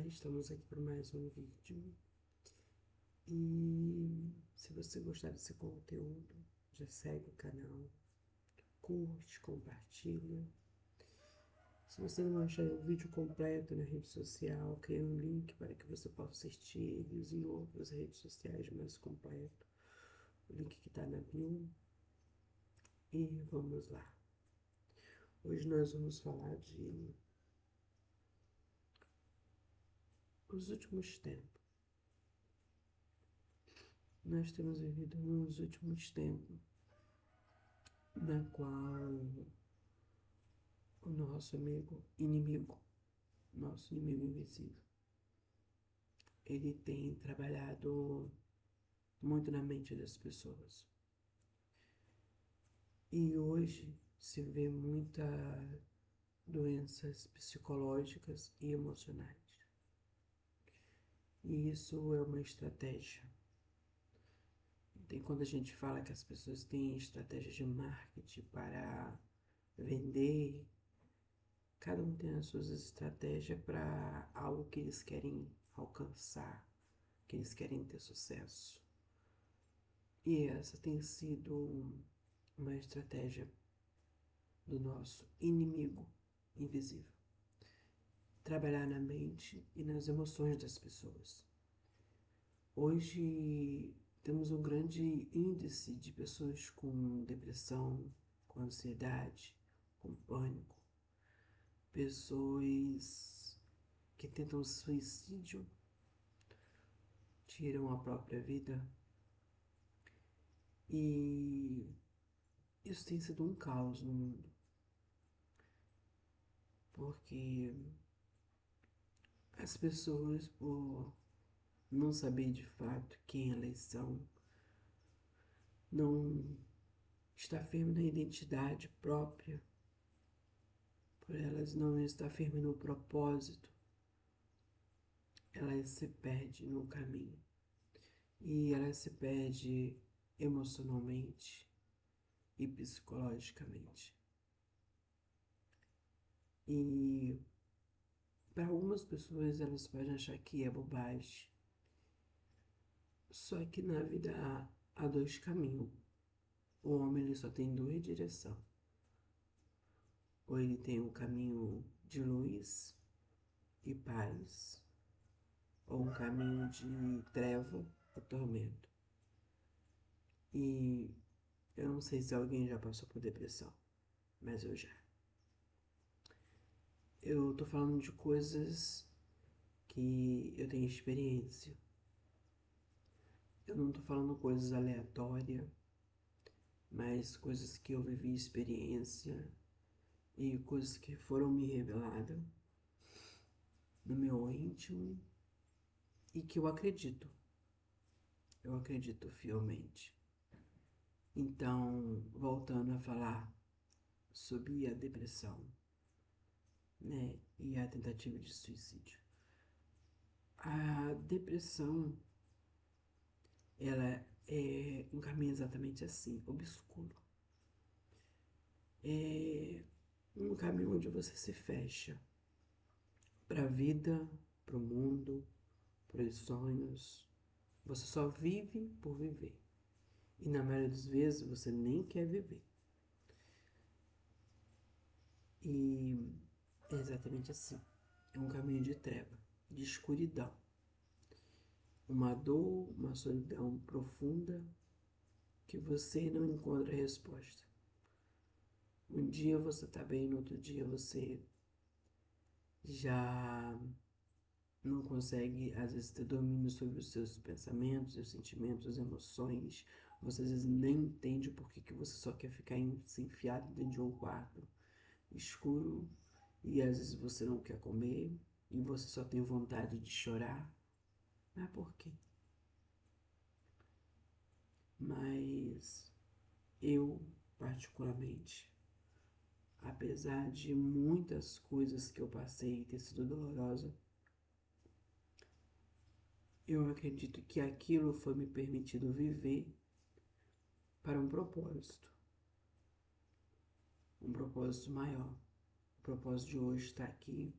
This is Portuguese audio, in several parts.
estamos aqui para mais um vídeo. E se você gostar desse conteúdo, já segue o canal, curte, compartilha. Se você não achar o vídeo completo na rede social, crie um link para que você possa assistir eles em outras redes sociais mais completo. O link que está na bio. E vamos lá. Hoje nós vamos falar de os últimos tempos. Nós temos vivido nos últimos tempos na qual o nosso inimigo invisível, ele tem trabalhado muito na mente das pessoas. E hoje se vê muitas doenças psicológicas e emocionais. E isso é uma estratégia. Tem quando a gente fala que as pessoas têm estratégia de marketing para vender, cada um tem as suas estratégias para algo que eles querem alcançar, que eles querem ter sucesso. E essa tem sido uma estratégia do nosso inimigo invisível. Trabalhar na mente e nas emoções das pessoas. Hoje temos um grande índice de pessoas com depressão, com ansiedade, com pânico, pessoas que tentam suicídio, tiram a própria vida. E isso tem sido um caos no mundo, porque as pessoas, por não saber de fato quem elas são, não estar firme na identidade própria, por elas não estar firme no propósito, elas se perdem no caminho. E elas se perdem emocionalmente e psicologicamente. E para algumas pessoas elas podem achar que é bobagem. Só que na vida há dois caminhos. O homem ele só tem duas direções. Ou ele tem um caminho de luz e paz, ou um caminho de treva e tormento. E eu não sei se alguém já passou por depressão, mas eu já. Eu tô falando de coisas que eu tenho experiência. Eu não tô falando coisas aleatórias, mas coisas que eu vivi experiência e coisas que foram me reveladas no meu íntimo e que eu acredito. Eu acredito fielmente. Então, voltando a falar sobre a depressão, né, e a tentativa de suicídio. A depressão, ela é um caminho exatamente assim, obscuro. É um caminho onde você se fecha para a vida, para o mundo, para os sonhos. Você só vive por viver. E na maioria das vezes você nem quer viver. E é exatamente assim. É um caminho de treva, de escuridão. Uma dor, uma solidão profunda que você não encontra resposta. Um dia você tá bem, no outro dia você já não consegue, às vezes, ter domínio sobre os seus pensamentos, seus sentimentos, emoções. Você às vezes nem entende por que você só quer ficar se enfiado dentro de um quarto escuro e às vezes você não quer comer e você só tem vontade de chorar. Mas por quê? Mas eu, particularmente, apesar de muitas coisas que eu passei ter sido dolorosa, eu acredito que aquilo foi me permitido viver para um propósito maior. O propósito de hoje estar aqui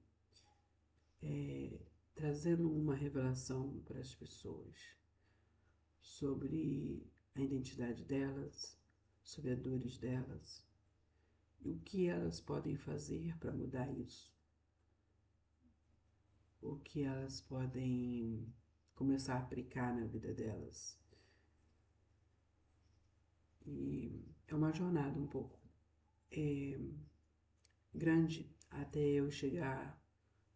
trazendo uma revelação para as pessoas sobre a identidade delas, sobre as dores delas e o que elas podem fazer para mudar isso, o que elas podem começar a aplicar na vida delas. E é uma jornada um pouco grande até eu chegar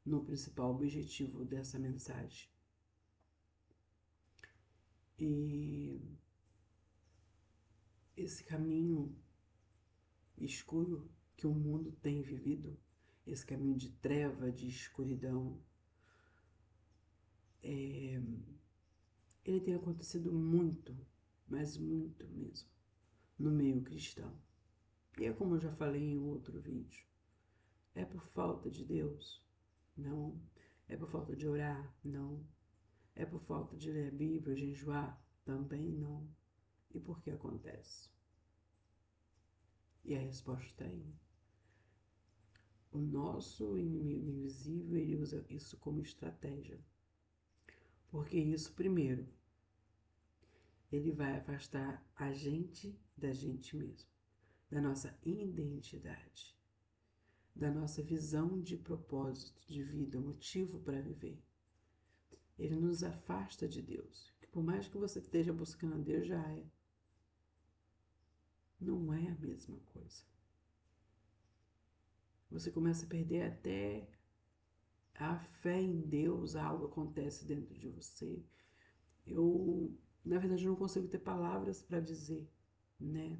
no principal objetivo dessa mensagem. E esse caminho escuro que o mundo tem vivido, esse caminho de treva, de escuridão, ele tem acontecido muito, mas muito mesmo, no meio cristão. E é como eu já falei em outro vídeo, é por falta de Deus? Não. É por falta de orar? Não. É por falta de ler a Bíblia, jejuar? Também não. E por que acontece? E a resposta está aí. O nosso inimigo invisível, ele usa isso como estratégia. Porque isso, primeiro, ele vai afastar a gente da gente mesmo, da nossa identidade, da nossa visão de propósito de vida, motivo para viver. Ele nos afasta de Deus. Que por mais que você esteja buscando a Deus, já é. Não é a mesma coisa. Você começa a perder até a fé em Deus, algo acontece dentro de você. Na verdade, não consigo ter palavras para dizer, né?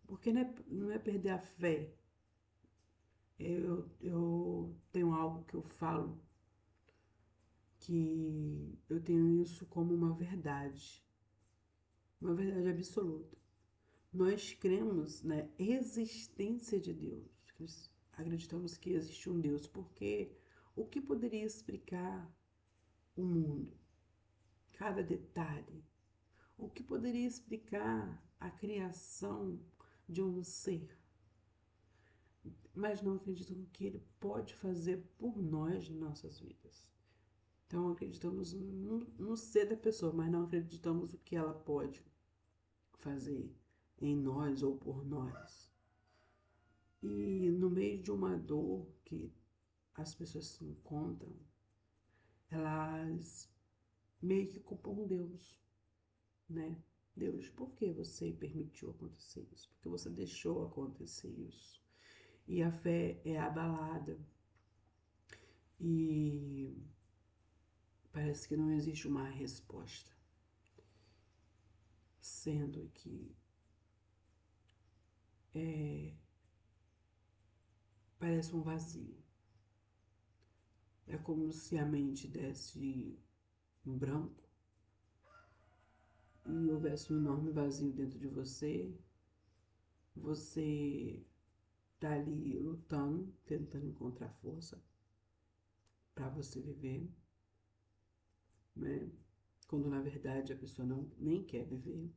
Porque não é perder a fé. Eu tenho algo que eu falo, que eu tenho isso como uma verdade absoluta. Nós cremos na existência de Deus. Acreditamos que existe um Deus, porque o que poderia explicar o mundo? Cada detalhe. O que poderia explicar a criação de um ser? Mas não acredito no que ele pode fazer por nós em nossas vidas. Então acreditamos no ser da pessoa, mas não acreditamos o que ela pode fazer em nós ou por nós. E no meio de uma dor que as pessoas se encontram, elas meio que culpam Deus, né? Deus, por que você permitiu acontecer isso? Por que você deixou acontecer isso? E a fé é abalada. E parece que não existe uma resposta. Sendo que parece um vazio. É como se a mente desse um branco e houvesse um enorme vazio dentro de você. Você tá ali lutando, tentando encontrar força para você viver, né? Quando na verdade a pessoa não nem quer viver.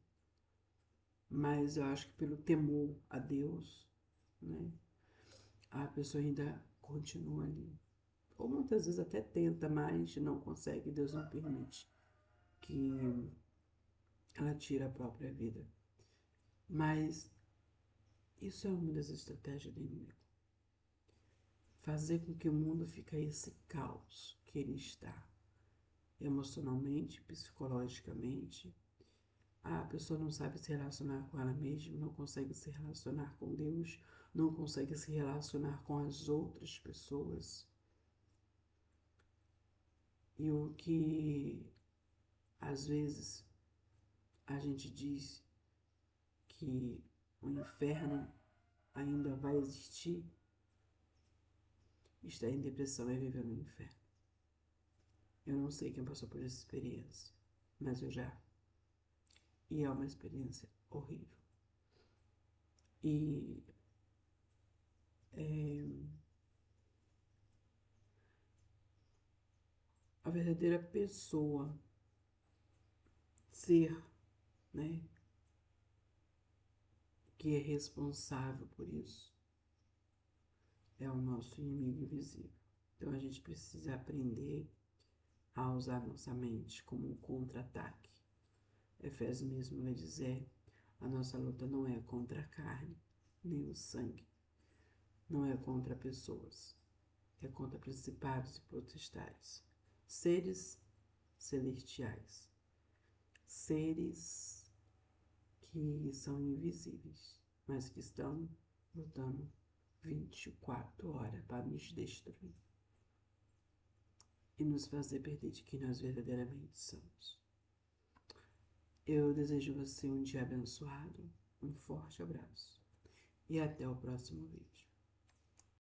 Mas eu acho que pelo temor a Deus, né? A pessoa ainda continua ali. Ou muitas vezes até tenta, mas não consegue, Deus não permite que ela tire a própria vida. Mas isso é uma das estratégias do inimigo. Fazer com que o mundo fique esse caos que ele está, emocionalmente, psicologicamente. A pessoa não sabe se relacionar com ela mesma, não consegue se relacionar com Deus, não consegue se relacionar com as outras pessoas. E o que às vezes a gente diz que o inferno ainda vai existir, estar em depressão é viver no inferno. Eu não sei quem passou por essa experiência, mas eu já. E é uma experiência horrível. E a verdadeira pessoa, ser, né, que é responsável por isso, é o nosso inimigo invisível. Então a gente precisa aprender a usar nossa mente como um contra-ataque. Efésios mesmo vai dizer, a nossa luta não é contra a carne, nem o sangue, não é contra pessoas, é contra principados e potestades, seres celestiais, seres que são invisíveis, mas que estão lutando 24 horas para nos destruir e nos fazer perder de quem nós verdadeiramente somos. Eu desejo a você um dia abençoado, um forte abraço e até o próximo vídeo.